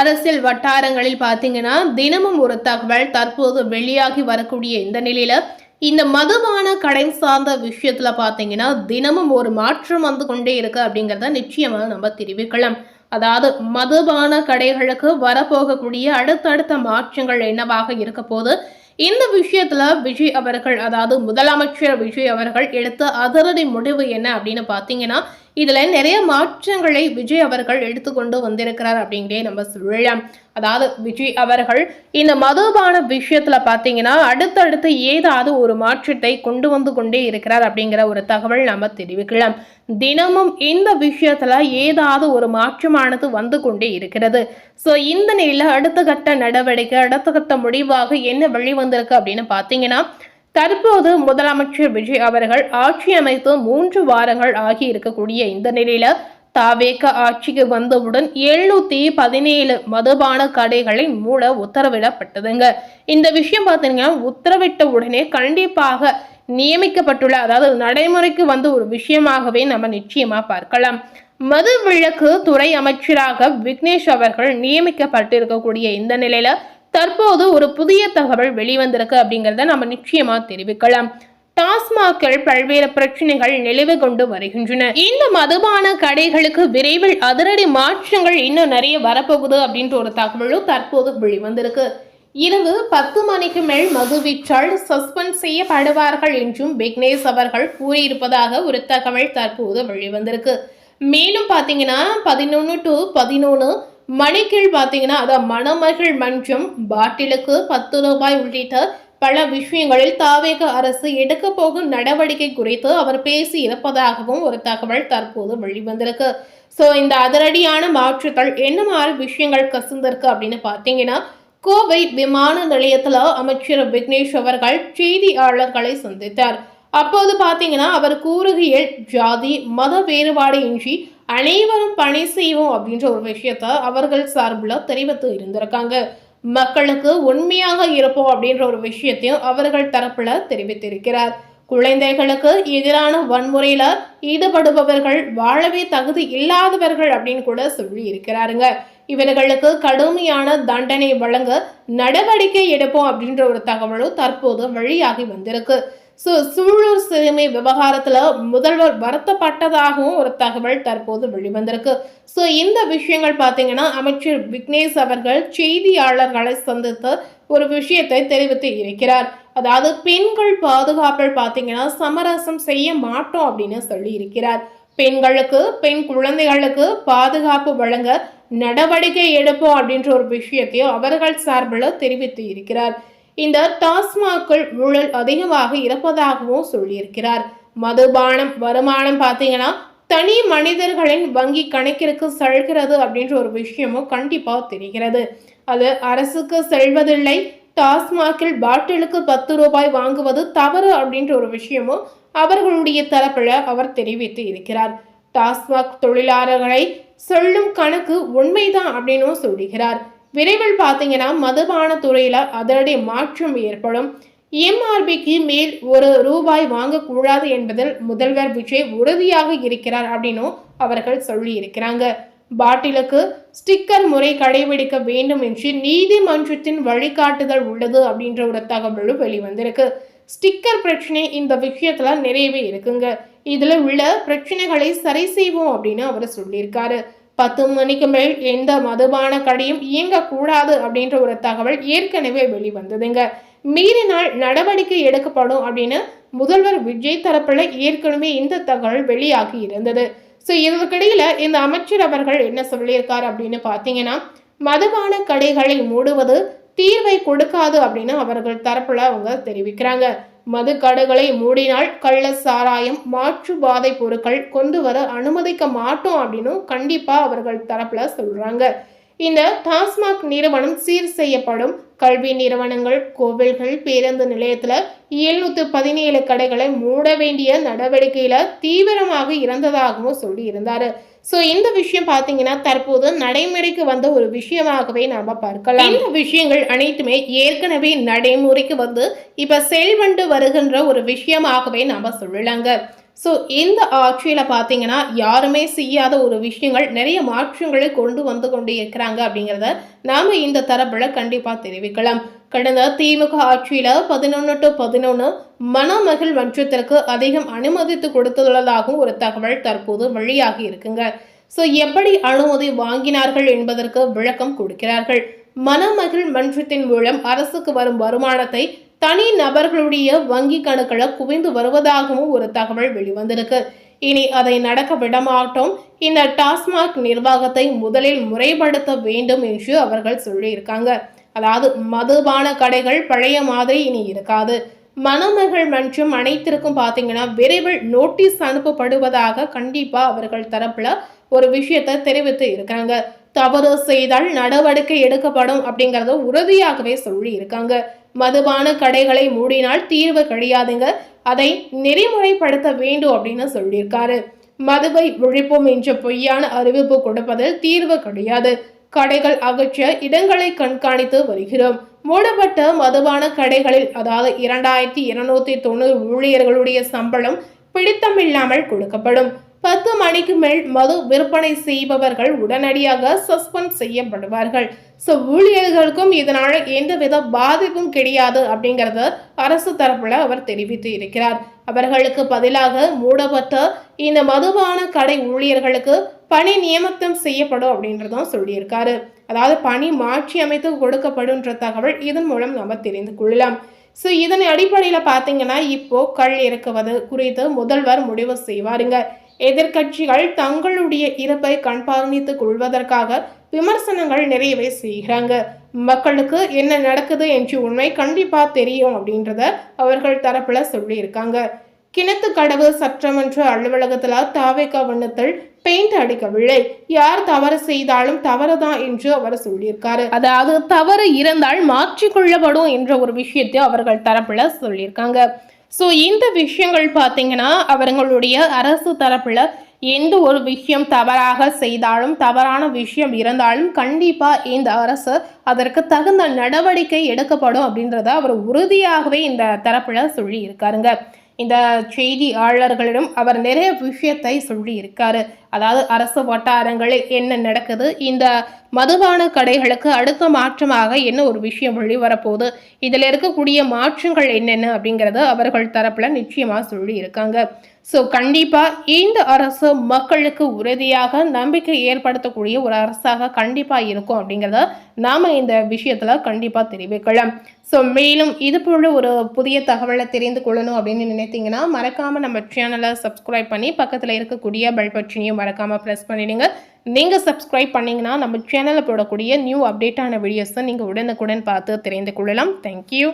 அரசியல் வட்டாரங்களில் பாத்தீங்கன்னா தினமும் ஒரு தகவல் தற்போது வெளியாகி வரக்கூடிய இந்த நிலையில இந்த மதுபான கடை சார்ந்த விஷயத்துல பாத்தீங்கன்னா தினமும் ஒரு மாற்றம் வந்து கொண்டே இருக்கு அப்படிங்கறத நிச்சயமா நம்ம தெரிவிக்கலாம். அதாவது மதுபான கடைகளுக்கு வரப்போகக்கூடிய அடுத்தடுத்த மாற்றங்கள் என்னவாக இருக்க போது, இந்த விஷயத்துல விஜய் அவர்கள், அதாவது முதலமைச்சர் விஜய் அவர்கள் எடுத்த அதிரடி முடிவு என்ன அப்படின்னு பாத்தீங்கன்னா, இதுல நிறைய மாற்றங்களை விஜய் அவர்கள் எடுத்துக்கொண்டு வந்திருக்கிறார் அப்படிங்கிறே நம்ம சொல்லலாம். அதாவது விஜய் அவர்கள் இந்த மதுபான விஷயத்துல பாத்தீங்கன்னா அடுத்தடுத்து ஏதாவது ஒரு மாற்றத்தை கொண்டு வந்து கொண்டே இருக்கிறார் அப்படிங்கிற ஒரு தகவல் நம்ம தெரிவிக்கலாம். தினமும் இந்த விஷயத்துல ஏதாவது ஒரு மாற்றமானது வந்து கொண்டே இருக்கிறது. சோ இந்த நிலையில அடுத்த கட்ட நடவடிக்கை, அடுத்த கட்ட முடிவாக என்ன வெளிவந்திருக்கு அப்படின்னு பாத்தீங்கன்னா, தற்போது முதலமைச்சர் விஜய் அவர்கள் ஆட்சி அமைத்து 3 வாரங்கள் ஆகி இருக்கக்கூடிய இந்த நிலையில தாவேக ஆட்சிக்கு வந்தவுடன் 717 மதுபான கடைகளை மூட உத்தரவிடப்பட்டதுங்க. இந்த விஷயம் பார்த்தீங்கன்னா உத்தரவிட்ட உடனே கண்டிப்பாக நியமிக்கப்பட்டுள்ள, அதாவது நடைமுறைக்கு வந்த ஒரு விஷயமாகவே நம்ம நிச்சயமா பார்க்கலாம். மது விலக்கு துறை அமைச்சராக விக்னேஷ் அவர்கள் நியமிக்கப்பட்டிருக்கக்கூடிய இந்த நிலையில தற்போது ஒரு புதிய தகவல் வெளிவந்திருக்கு அப்படிங்கிறத நம்ம நிச்சயமா தெரிவிக்கலாம். டாஸ்மாகில் பல்வேறு பிரச்சனைகள் நிலவு கொண்டு வருகின்றன. இந்த மதுபான கடைகளுக்கு விரைவில் அதிரடி மாற்றங்கள் இன்னும் நிறைய வரப்போகுது அப்படின்ற ஒரு தகவலும் தற்போது வெளிவந்திருக்கு. இரவு 10 மணிக்கு மேல் மது விற்றால் சஸ்பெண்ட் செய்யப்படுவார்கள் என்றும் விக்னேஷ் அவர்கள் கூறியிருப்பதாக ஒரு தகவல் தற்போது வெளிவந்திருக்கு. மேலும் பாத்தீங்கன்னா 11 to 11 மணிக்கீழ் பாத்தீங்கன்னா அதாவது மணமகள் மன்றம் பாட்டிலுக்கு 10 ரூபாய் உள்ளிட்ட பல விஷயங்களில் தாவேக அரசு எடுக்க போகும் நடவடிக்கை குறித்து அவர் பேசி இருப்பதாகவும் ஒரு தகவல் தற்போது வெளிவந்திருக்கு. சோ இந்த அதிரடியான மாற்றங்கள் என்ன மாதிரி விஷயங்கள் கசிந்திருக்கு அப்படின்னு பாத்தீங்கன்னா, கோவை விமான நிலையத்துல அமைச்சர் விக்னேஷ் அவர்கள் செய்தியாளர்களை சந்தித்தார். அப்போது பாத்தீங்கன்னா அவர் கூறுகையில் ஜாதி மத வேறுபாடு இன்றி அனைவரும் பணி செய்வோம் அப்படின்ற ஒரு விஷயத்த அவர்கள் சார்பில் தெரிவித்து இருந்திருக்காங்க. மக்களுக்கு உண்மையாக இருப்போம் அப்படின்ற ஒரு விஷயத்தையும் அவர்கள் தரப்புல தெரிவித்திருக்கிறார். குழந்தைகளுக்கு எதிரான வன்முறையில ஈடுபடுபவர்கள் வாழவே தகுதி இல்லாதவர்கள் அப்படின்னு கூட சொல்லி இருக்கிறாருங்க. இவர்களுக்கு கடுமையான தண்டனை வழங்க நடவடிக்கை எடுப்போம் அப்படின்ற ஒரு தகவலும் தற்போது வெளியாகி வந்திருக்கு. சூலூர் சிறுமி விவகாரத்துல முதல்வர் வருத்தப்பட்டதாகவும் ஒரு தகவல் தற்போது வெளிவந்திருக்கு. இந்த விஷயங்கள் பாத்தீங்கன்னா அமைச்சர் விக்னேஷ் அவர்கள் செய்தியாளர்களை சந்தித்து ஒரு விஷயத்தை தெரிவித்து இருக்கிறார். அதாவது பெண்கள் பாதுகாப்பில் பாத்தீங்கன்னா சமரசம் செய்ய மாட்டோம் அப்படின்னு சொல்லி இருக்கிறார். பெண்களுக்கு, பெண் குழந்தைகளுக்கு பாதுகாப்பு வழங்க நடவடிக்கை எடுப்போம் அப்படின்ற ஒரு விஷயத்தையும் அவர்கள் சார்பில் தெரிவித்து இருக்கிறார். இந்த டாஸ்மாகில் ஊழல் அதிகமாக இருப்பதாகவும் சொல்லியிருக்கிறார். மதுபானம் வருமானம் பார்த்தீங்கன்னா தனி மனிதர்களின் வங்கி கணக்கிற்கு செல்கிறது அப்படின்ற ஒரு விஷயமும் கண்டிப்பா தெரிகிறது. அது அரசுக்கு செல்வதில்லை. டாஸ்மாகில் பாட்டிலுக்கு 10 ரூபாய் வாங்குவது தவறு அப்படின்ற ஒரு விஷயமும் அவர்களுடைய தரப்புல அவர் தெரிவித்து இருக்கிறார். டாஸ்மாக் தொழிலாளர்களை சொல்லும் கணக்கு உண்மைதான் அப்படின்னு சொல்லுகிறார். விரைவில் பார்த்தீங்கன்னா மதுபான துறையில அதிரடி மாற்றம் ஏற்படும். எம்ஆர்பிக்கு மேல் 1 ரூபாய் வாங்கக்கூடாது என்பதில் முதல்வர் விஜய் உறுதியாக இருக்கிறார் அப்படின்னும் அவர்கள் சொல்லி இருக்கிறாங்க. பாட்டிலுக்கு ஸ்டிக்கர் முறை கடைபிடிக்க வேண்டும் என்று நீதிமன்றத்தின் வழிகாட்டுதல் உள்ளது அப்படின்ற ஒரு தகவலும் வெளிவந்திருக்கு. ஸ்டிக்கர் பிரச்சனை இந்த விஷயத்துல நிறையவே இருக்குங்க. இதுல உள்ள பிரச்சனைகளை சரி செய்வோம் அப்படின்னு அவர் சொல்லியிருக்காரு. 10 மணிக்கு மேல் எந்த மதுபான கடையும் இயங்கக்கூடாது அப்படின்ற ஒரு தகவல் ஏற்கனவே வெளிவந்ததுங்க. மீறினால் நடவடிக்கை எடுக்கப்படும் அப்படின்னு முதல்வர் விஜய் தரப்புல ஏற்கனவே இந்த தகவல் வெளியாகி இருந்தது. இதற்கிடையில இந்த அமைச்சர் அவர்கள் என்ன சொல்லியிருக்காரு அப்படின்னு பாத்தீங்கன்னா, மதுபான கடைகளை மூடுவது தீர்வை கொடுக்காது அப்படின்னு அவர்கள் தரப்புல அவங்க தெரிவிக்கிறாங்க. மது கடைகளை மூடினால் கள்ள சாராயம், மாற்று போதை பொருட்கள் கொண்டு வர அனுமதிக்க மாட்டோம் அப்படின்னு கண்டிப்பா அவர்கள் தரப்புல சொல்றாங்க. இந்த டாஸ்மாக் நிறுவனம் சீர் செய்யப்படும். கல்வி நிறுவனங்கள், கோவில்கள், பேருந்து நிலையத்துல 717 கடைகளை மூட வேண்டிய நடவடிக்கையில தீவிரமாக இருந்ததாகவும் சொல்லி இருந்தாரு. இந்த விஷயம் பாத்தீங்கன்னா தற்போது நடைமுறைக்கு வந்த ஒரு விஷயமாகவே நாம பார்க்கலாம். இந்த விஷயங்கள் அனைத்துமே ஏற்கனவே நடைமுறைக்கு வந்து இப்ப செயல்பட்டு வருகின்ற ஒரு விஷயமாகவே நாம சொல்லலாங்க. ஸோ இந்த ஆட்சியில் பார்த்தீங்கன்னா யாருமே செய்யாத ஒரு விஷயங்கள் நிறைய மாற்றங்களை கொண்டு வந்து கொண்டு இருக்கிறாங்க அப்படிங்கிறத நாம் இந்த தரப்பில் கண்டிப்பாக தெரிவிக்கலாம். கடந்த திமுக ஆட்சியில் 11/11 மணமகள் மன்றத்திற்கு அதிகம் அனுமதித்து கொடுத்துள்ளதாகவும் ஒரு தகவல் தற்போது வெளியாகி இருக்குங்க. ஸோ எப்படி அனுமதி வாங்கினார்கள் என்பதற்கு விளக்கம் கொடுக்கிறார்கள். மணமகள் மன்றத்தின் மூலம் அரசுக்கு வரும் வருமானத்தை தனி நபர்களுடைய வங்கி கணக்குல குவிந்து வருவதாகவும் ஒரு தகவல் வெளிவந்திருக்கு. இனி அதை நடக்க விடமாட்டோம், இந்த டாஸ்மாக் நிர்வாகத்தை முதலில் முறைப்படுத்த வேண்டும் என்று அவர்கள் சொல்லியிருக்காங்க. அதாவது மதுபான கடைகள் பழைய மாதிரி இனி இருக்காது. மணமகள் மன்றம் அனைத்திற்கும் பார்த்தீங்கன்னா விரைவில் நோட்டீஸ் அனுப்பப்படுவதாக கண்டிப்பா அவர்கள் தரப்புல ஒரு விஷயத்தை தெரிவித்து இருக்காங்க. தவறு செய்தால் நடவடிக்கை எடுக்கப்படும் அப்படிங்கறத உறுதியாகவே சொல்லி இருக்காங்க. மதுபான கடைகளை மூடினால் தீர்வு கிடையாதுங்க, அதை நெறிமுறைப்படுத்த வேண்டும் அப்படின்னு சொல்லியிருக்காரு. மதுவை ஒழிப்போம் என்ற பொய்யான அறிவிப்பு கொடுப்பதில் தீர்வு கிடையாது. கடைகள் அகற்ற இடங்களை கண்காணித்து வருகிறோம். மூடப்பட்ட மதுபான கடைகளில் அதாவது 2290 ஊழியர்களுடைய சம்பளம் பிடித்தமில்லாமல் கொடுக்கப்படும். 10 மணிக்கு மேல் மது விற்பனை செய்பவர்கள் உடனடியாக சஸ்பெண்ட் செய்யப்படுவார்கள். ஸோ ஊழியர்களுக்கும் இதனால எந்தவித பாதிப்பும் கிடையாது அப்படிங்கிறத அரசு தரப்புல அவர் தெரிவித்து இருக்கிறார். அவர்களுக்கு பதிலாக மூடப்பட்ட இந்த மதுபான கடை ஊழியர்களுக்கு பணி நியமனம் செய்யப்படும் அப்படின்றதும் சொல்லியிருக்காரு. அதாவது பணி மாற்றி அமைத்து கொடுக்கப்படும்ன்ற தகவல் இதன் மூலம் நம்ம தெரிந்து கொள்ளலாம். ஸோ இதன் அடிப்படையில் பார்த்தீங்கன்னா இப்போ கள் இறக்குவது குறித்து முதல்வர் முடிவு செய்வாருங்க. எதிர்கட்சிகள் தங்களுடைய இருப்பை கண்காணித்துக் கொள்வதற்காக விமர்சனங்கள் நிறையவே செய்கிறாங்க. மக்களுக்கு என்ன நடக்குது என்று உண்மை கண்டிப்பா தெரியும் அப்படின்றத அவர்கள் தரப்புல சொல்லி இருக்காங்க. கிணத்துக்கடவு சட்டமன்ற அலுவலகத்துல தாவேகா வண்ணத்தில் பெயிண்ட் அடிக்கவில்லை, யார் தவறு செய்தாலும் தவறுதான் என்று அவர் சொல்லியிருக்காரு. அதாவது தவறு இருந்தால் மாற்றிக்கொள்ளப்படும் என்ற ஒரு விஷயத்தை அவர்கள் தரப்புல சொல்லியிருக்காங்க. ஸோ இந்த விஷயங்கள் பார்த்தீங்கன்னா அவர்களுடைய அரசு தரப்புல எந்த ஒரு விஷயம் தவறாக செய்தாலும் தவறான விஷயம் இருந்தாலும் கண்டிப்பாக இந்த அரசு அதற்கு தகுந்த நடவடிக்கை எடுக்கப்படும் அப்படின்றத அவர் உறுதியாகவே இந்த தரப்புல சொல்லி இருக்காருங்க. இந்த செய்தியாளர்களிடம் அவர் நிறைய விஷயத்தை சொல்லி இருக்காரு. அதாவது அரசு வட்டாரங்களில் என்ன நடக்குது, இந்த மதுபான கடைகளுக்கு அடுத்த மாற்றமாக என்ன ஒரு விஷயம் வெளிவரப்போகுது, இதில் இருக்கக்கூடிய மாற்றங்கள் என்னென்ன அப்படிங்கிறத அவர்கள் தரப்புல நிச்சயமா சொல்லி இருக்காங்க. ஸோ கண்டிப்பாக இந்த அரசு மக்களுக்கு உறுதியாக நம்பிக்கை ஏற்படுத்தக்கூடிய ஒரு அரசாக கண்டிப்பாக இருக்கும் அப்படிங்கிறத நாம் இந்த விஷயத்தில் கண்டிப்பாக தெரிவிக்கலாம். ஸோ மேலும் இது போல ஒரு புதிய தகவலை தெரிந்து கொள்ளணும் அப்படின்னு நினைத்தீங்கன்னா மறக்காமல் நம்ம சேனலை சப்ஸ்கிரைப் பண்ணி பக்கத்தில் இருக்கக்கூடிய பெல் பட்டனையும் மறக்காமல் ப்ரெஸ் பண்ணிடுங்க. நீங்கள் சப்ஸ்கிரைப் பண்ணிங்கன்னா நம்ம சேனலில் போடக்கூடிய நியூ அப்டேட்டான வீடியோஸை நீங்கள் உடனுக்குடன் பார்த்து தெரிந்து கொள்ளலாம். தேங்க்யூ.